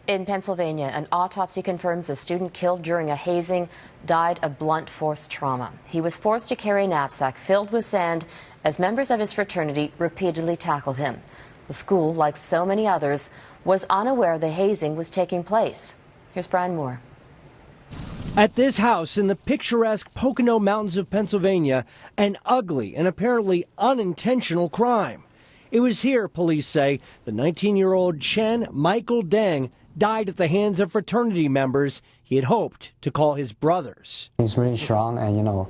In Pennsylvania, an autopsy confirms a student killed during a hazing died of blunt force trauma. He was forced to carry a knapsack filled with sand as members of his fraternity repeatedly tackled him. The school, like so many others, was unaware the hazing was taking place. Here's Brian Moore. At this house in the picturesque Pocono Mountains of Pennsylvania, an ugly and apparently unintentional crime. It was here, police say, the 19-year-old Chen Michael Deng died at the hands of fraternity members he had hoped to call his brothers. He's really strong, and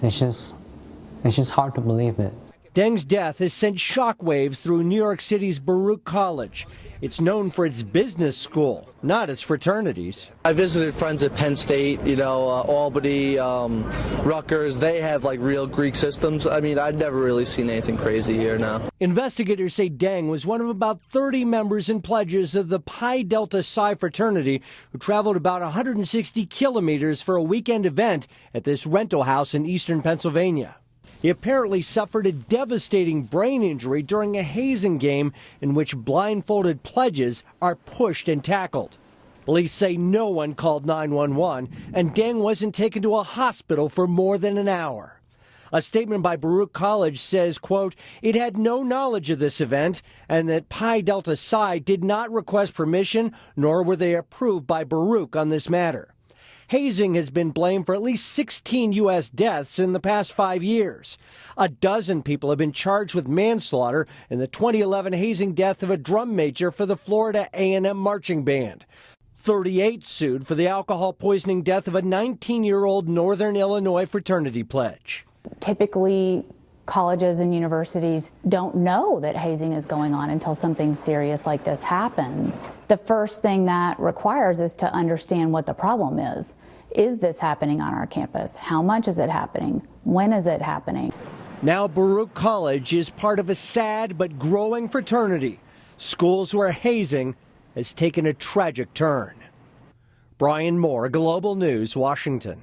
it's just hard to believe it. Deng's death has sent shockwaves through New York City's Baruch College. It's known for its business school, not its fraternities. I visited friends at Penn State, Albany, Rutgers. They have like real Greek systems. I mean, I'd never really seen anything crazy here now. Investigators say Deng was one of about 30 members and pledges of the Pi Delta Psi fraternity who traveled about 160 kilometers for a weekend event at this rental house in eastern Pennsylvania. He apparently suffered a devastating brain injury during a hazing game in which blindfolded pledges are pushed and tackled. Police say no one called 911, and Deng wasn't taken to a hospital for more than an hour. A statement by Baruch College says, quote, it had no knowledge of this event and that Pi Delta Psi did not request permission, nor were they approved by Baruch on this matter. Hazing has been blamed for at least 16 U.S. deaths in the past 5 years. A dozen people have been charged with manslaughter in the 2011 hazing death of a drum major for the Florida A&M marching band. 38 sued for the alcohol poisoning death of a 19-year-old Northern Illinois fraternity pledge. Typically, colleges and universities don't know that hazing is going on until something serious like this happens. The first thing that requires is to understand what the problem is. Is this happening on our campus? How much is it happening? When is it happening? Now Baruch College is part of a sad but growing fraternity. Schools where hazing has taken a tragic turn. Brian Moore, Global News, Washington.